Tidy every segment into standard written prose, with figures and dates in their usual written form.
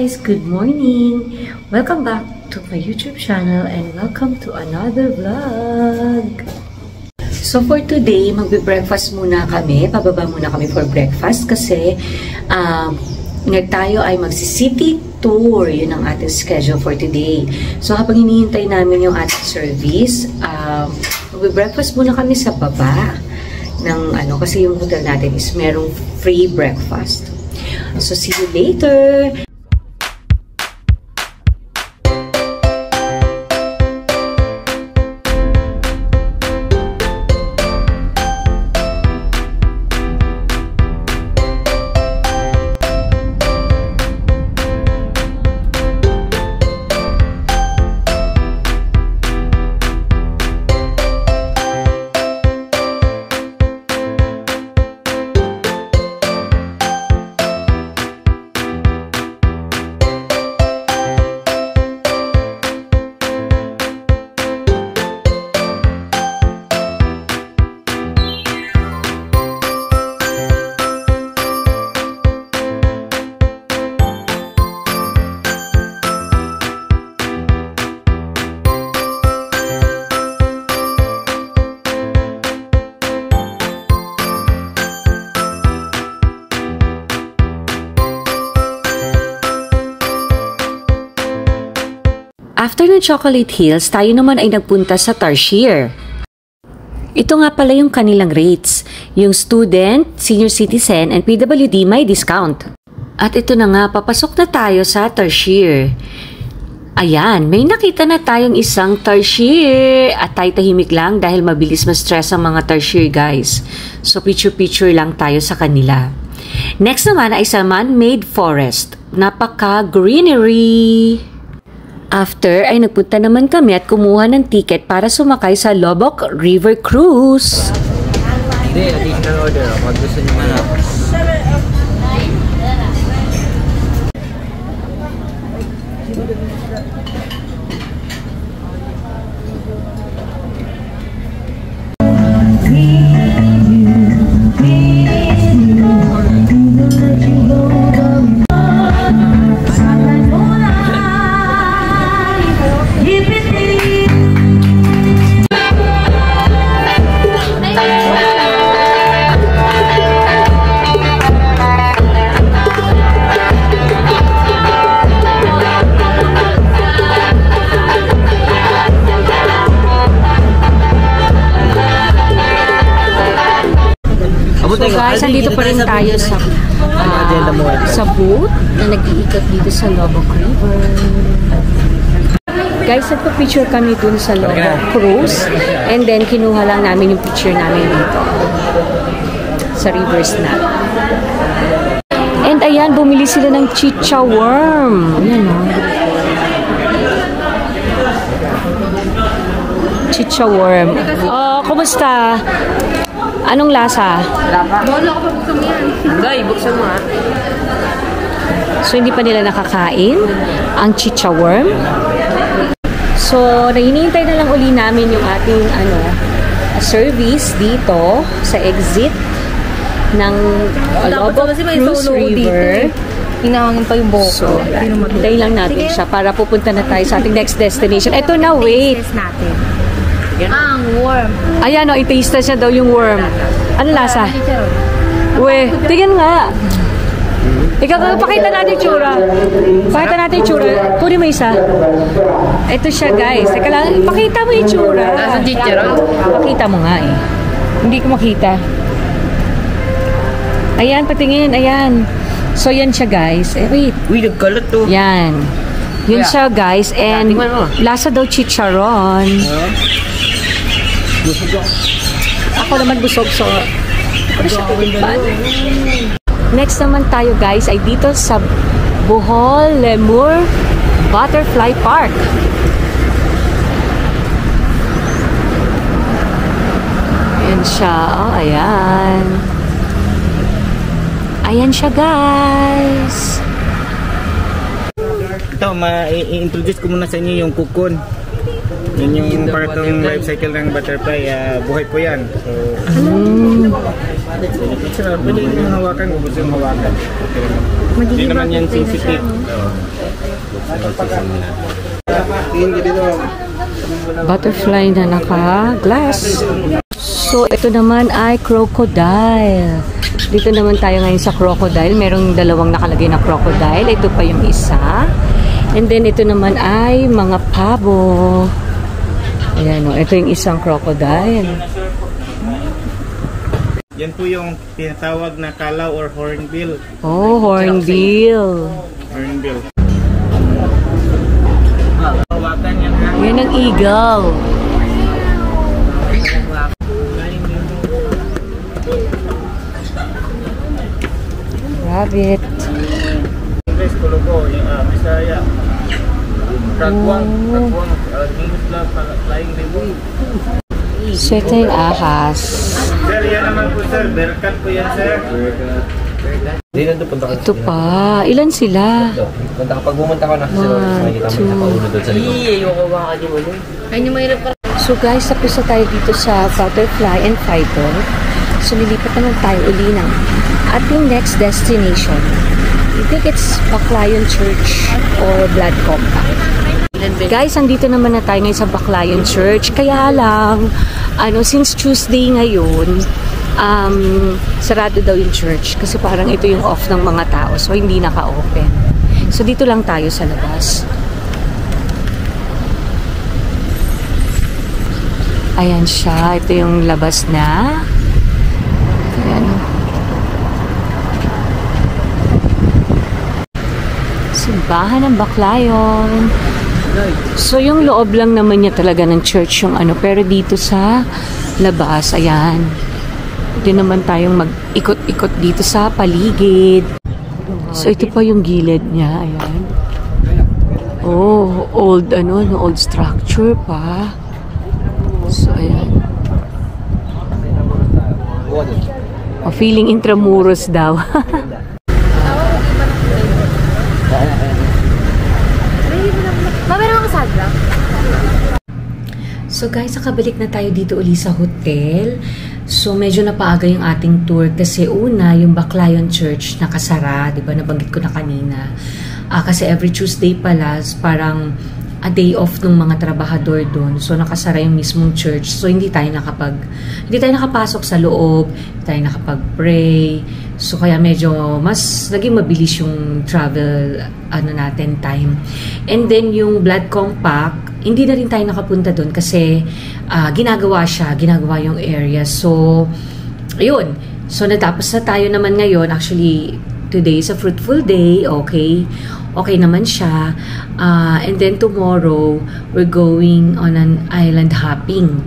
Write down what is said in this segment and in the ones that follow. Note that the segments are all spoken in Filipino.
guys! Good morning! Welcome back to my YouTube channel and welcome to another vlog! So for today, magbe-breakfast muna kami. Pababa muna kami for breakfast kasi tayo ay magsi-city tour. Yun ang ating schedule for today. So habang hinihintay namin yung ating service, magbe-breakfast muna kami sa baba ng kasi yung hotel natin is merong free breakfast. So, see you later! After ng Chocolate Hills, tayo naman ay nagpunta sa Tarsier. Ito nga pala yung kanilang rates. Yung student, senior citizen, and PWD may discount. At ito na nga, papasok na tayo sa Tarsier. Ayan, may nakita na tayong isang Tarsier. At tayo tahimik lang dahil mabilis ma-stress ang mga Tarsier guys. So picture-picture lang tayo sa kanila. Next naman ay sa man-made forest. Napaka-greenery. After ay nagpunta naman kami at kumuha ng ticket para sumakay sa Lobok River Cruise. Hindi, additional order. Pag gusto nyo man ako. So guys, andito pa rin tayo sa boat na nag-iikot dito sa Lobok River. Guys, nagpa-picture kami dun sa Lobok Cruise and then kinuha lang namin yung picture namin dito sa river snap. And ayan, bumili sila ng chicha worm. Ayan o. Chicha worm. Oh, kumusta? Anong lasa? Bolo ako buksan mo yan. Guy, buksan mo ha. So, hindi pa nila nakakain ang chicha worm. So, hinihintay na lang uli namin yung ating service dito sa exit ng Lobok Cruise River. Hinahangin pa yung buhok. So, hintayin lang natin siya para pupunta na tayo sa ating next destination. Ito na, wait. Test natin. Ang worm. Ayan o, i-taste siya daw yung worm. Ano lasa? Uwe, tingnan nga. Ikaw, pakita natin yung tsura. Pakita natin yung tsura. Kunin mo isa. Ito siya guys. Teka lang, pakita mo yung tsura. Nasa chicharon? Pakita mo nga eh. Hindi ko makita. Ayan, patingin. Ayan. So, yan siya guys. Wait. Uy, nagkalat to. Yan. Yun siya guys. And lasa daw chicharon. Ako naman busog, so next naman tayo guys ay dito sa Bohol Lemur Butterfly Park. Ayan siya. Oh, ayan. Ayan siya guys. Ito, i-introduce ko muna sa inyo yung kukun. Yun yung part ng life cycle ng butterfly, buhay po yan. So, pwede yung hawakan, kung gusto yung hawakan. Hindi naman yan sensitive. Butterfly na naka-glass. So, ito naman ay crocodile. Dito naman tayo ngayon sa crocodile. Merong dalawang nakalagay na crocodile. Ito pa yung isa. And then, ito naman ay mga pabo. Ayan o. Ito yung isang crocodile. Yan po yung tinatawag na kalaw or hornbill. Oh, hornbill. Hornbill. Yan ang eagle. Rabbit. English, Kuluko, Bisaya. Kagwang, English lang, flying ribbon. So, ito yung ahas. Sir, yan naman po sir, berkat po yan sir. Ito pa. Ilan sila? Pag bumunta ko na kasi makikita mo nakaulod doon sa likod. Ayoko baka di mo nun. Ayun yung mahirap pa. So guys, tapos na tayo dito sa butterfly and python. So lilipat naman tayo uli ng ating next destination. I think it's Baclayon Church or Blood Compact. Guys, andito naman na tayo ngayon sa Baclayon Church. Kaya lang, since Tuesday ngayon, sarado daw yung church kasi parang ito yung off ng mga tao, so hindi naka-open. So dito lang tayo sa labas. Ayan siya, ito yung labas na. Ayan. Simbahan ng Baclayon. So yung loob lang naman niya talaga ng church yung pero dito sa labas, ayan. Hindi naman tayong mag-ikot-ikot dito sa paligid. So, ito pa yung gilid niya. Ayan. Oh, old structure pa. So, ayan. Oh, feeling intramuros daw. So guys, nakabalik na tayo dito uli sa hotel. So medyo napaaga yung ating tour kasi una, yung Baclayon Church nakasara, 'di ba? Nabanggit ko na kanina. Kasi every Tuesday pala, parang a day off ng mga trabahador doon. So nakasara yung mismong church. So hindi tayo nakapasok sa loob, hindi tayo nakapag-pray. So kaya medyo mas naging mabilis yung travel natin time. And then yung Blood Compact, hindi na rin tayo nakapunta doon kasi ginagawa yung area. So, ayun. So, natapos na tayo naman ngayon. Actually, today is a fruitful day. Okay. Okay naman siya. And then tomorrow, we're going on an island hopping.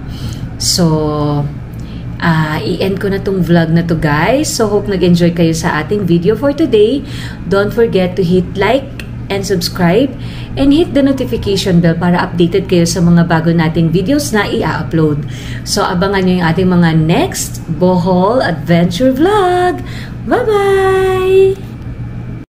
So, i-end ko na tong vlog na to guys. So, hope nag-enjoy kayo sa ating video for today. Don't forget to hit like and subscribe and hit the notification bell para updated kayo sa mga bago nating videos na i-upload. So, abangan nyo yung ating mga next Bohol Adventure Vlog. Bye-bye!